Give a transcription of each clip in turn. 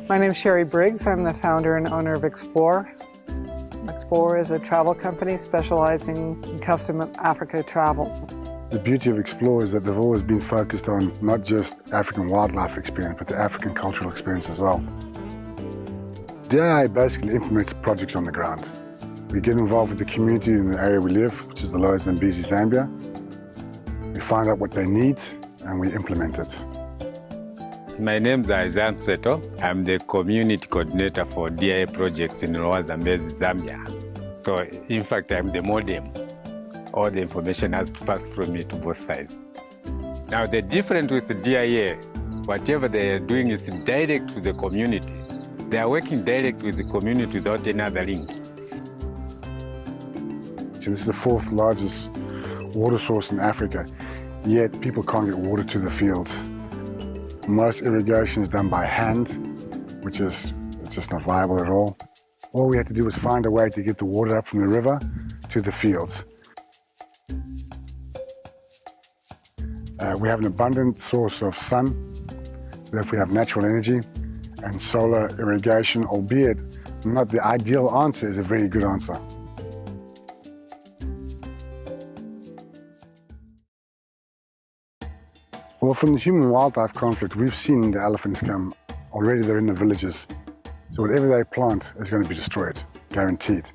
My name is Sherry Briggs. I'm the founder and owner of Explore. Explore is a travel company specializing in custom Africa travel. The beauty of Explore is that they've always been focused on not just African wildlife experience, but the African cultural experience as well. DII basically implements projects on the ground. We get involved with the community in the area we live, which is the Lower Zambezi, Zambia. We find out what they need and we implement it. My name is Isam Seto. I'm the community coordinator for DIA projects in Lower Zambezi, Zambia. So in fact, I'm the modem. All the information has to pass through me to both sides. Now the difference with the DIA, whatever they are doing is direct to the community. They are working direct with the community without any other link. So this is the fourth largest water source in Africa, yet people can't get water to the fields. Most irrigation is done by hand, which is it's just not viable at all. All we had to do was find a way to get the water up from the river to the fields. We have an abundant source of sun, so that we have natural energy, and solar irrigation, albeit not the ideal answer, is a very good answer. Well, from the human-wildlife conflict, we've seen the elephants come. Already they're in the villages. So whatever they plant is going to be destroyed, guaranteed.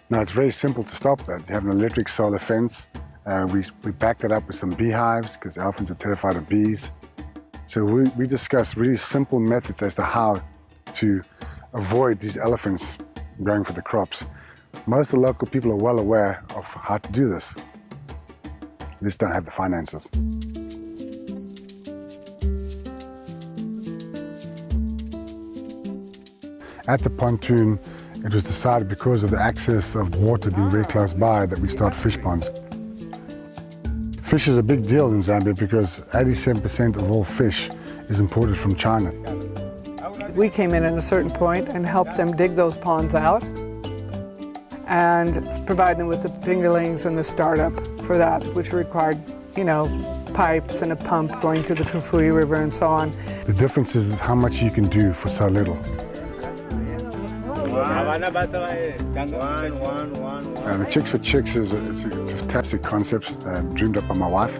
Now, it's very simple to stop that. You have an electric solar fence. We back that up with some beehives, because elephants are terrified of bees. So we discussed really simple methods as to how to avoid these elephants going for the crops. Most of the local people are well aware of how to do this. They just don't have the finances. At the pontoon, it was decided because of the access of water being very close by that we start fish ponds. Fish is a big deal in Zambia because 87% of all fish is imported from China. We came in at a certain point and helped them dig those ponds out and provide them with the fingerlings and the startup for that, which required, pipes and a pump going to the Kufui River and so on. The difference is how much you can do for so little. The Chicks for Chicks is a fantastic concept dreamed up by my wife.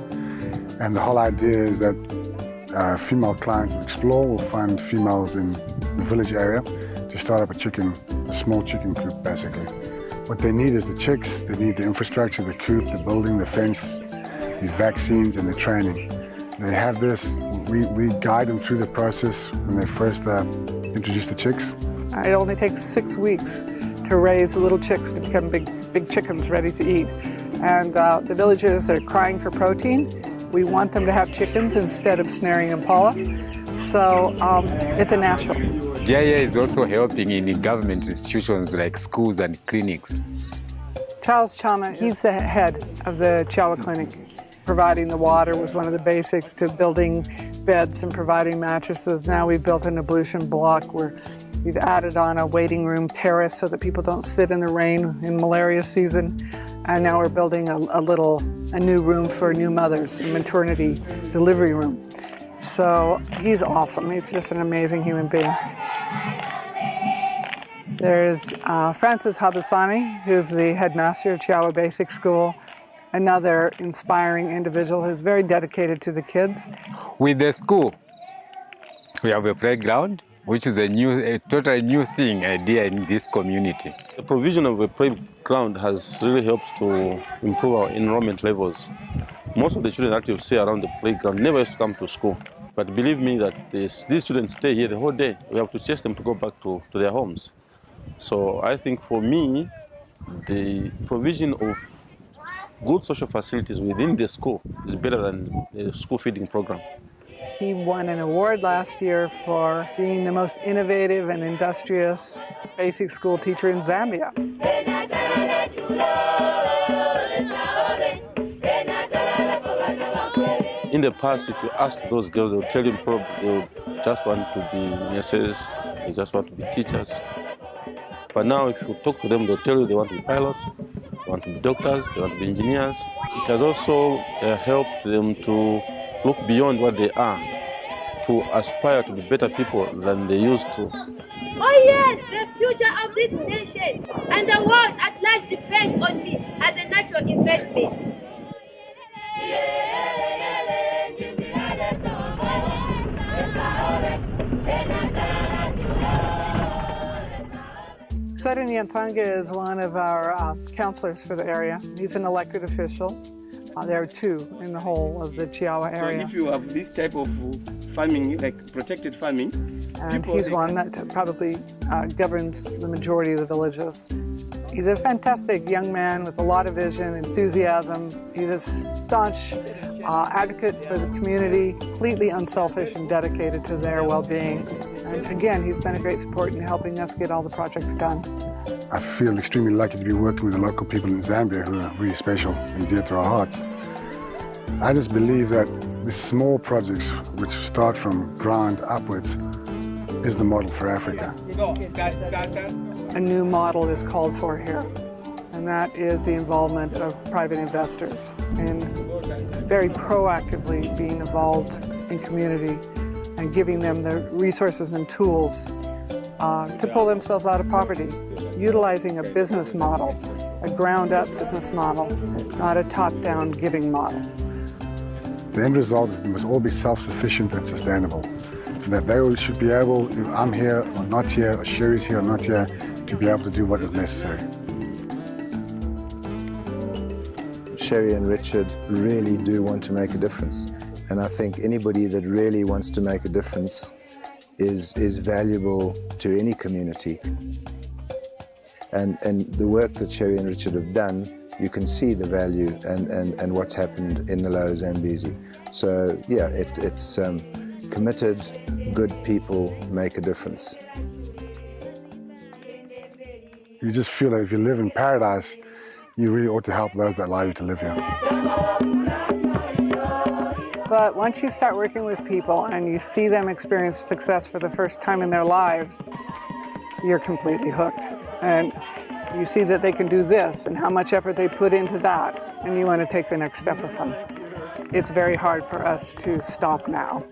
And the whole idea is that female clients of Explore will find females in the village area to start up a small chicken coop basically. What they need is the chicks, they need the infrastructure, the coop, the building, the fence, the vaccines and the training. They have this, we guide them through the process when they first introduce the chicks. It only takes 6 weeks to raise little chicks to become big chickens ready to eat. And the villagers are crying for protein. We want them to have chickens instead of snaring impala. So it's a natural. DIA is also helping in government institutions like schools and clinics. Charles Chama, he's the head of the Chiawa Clinic. Providing the water was one of the basics to building beds and providing mattresses. Now we've built an ablution block where we've added on a waiting room terrace so that people don't sit in the rain in malaria season. And now we're building a new room for new mothers, a maternity delivery room. So he's awesome. He's just an amazing human being. There's Francis Habasani, who's the headmaster of Chiawa Basic School, another inspiring individual who's very dedicated to the kids. With the school, we have a playground, which is a totally new idea in this community. The provision of a playground has really helped to improve our enrollment levels. Most of the children that you see around the playground never used to come to school. But believe me that these students stay here the whole day. We have to chase them to go back to their homes. So I think for me, the provision of good social facilities within the school is better than the school feeding program. He won an award last year for being the most innovative and industrious basic school teacher in Zambia. In the past, if you ask those girls, they'll tell you probably they just want to be nurses, they just want to be teachers. But now if you talk to them, they'll tell you they want to be pilots, they want to be doctors, they want to be engineers. It has also helped them to look beyond what they are, to aspire to be better people than they used to. Oh yes, the future of this nation and the world at large depend on me as a natural investment. Sarin Yantanga is one of our counselors for the area. He's an elected official. There are two in the whole of the Chiawa area. So if you have this type of farming, like protected farming, and he's one that probably governs the majority of the villages. He's a fantastic young man with a lot of vision, enthusiasm. He's a staunch advocate for the community, completely unselfish and dedicated to their well-being. And again, he's been a great support in helping us get all the projects done. I feel extremely lucky to be working with the local people in Zambia who are really special and dear to our hearts. I just believe that the small projects which start from ground upwards is the model for Africa. A new model is called for here, and that is the involvement of private investors in very proactively being involved in community and giving them the resources and tools to pull themselves out of poverty, utilizing a business model, a ground-up business model, not a top-down giving model. The end result is they must all be self-sufficient and sustainable. That they all should be able, if I'm here or not here, or Sherry's here or not here, to be able to do what is necessary. Sherry and Richard really do want to make a difference. And I think anybody that really wants to make a difference is valuable to any community. And the work that Sherry and Richard have done, you can see the value and what's happened in the lower Zambezi. So yeah, it's committed, good people make a difference. You just feel that if you live in paradise, you really ought to help those that allow you to live here. But once you start working with people and you see them experience success for the first time in their lives, you're completely hooked. And you see that they can do this and how much effort they put into that, and you want to take the next step with them. It's very hard for us to stop now.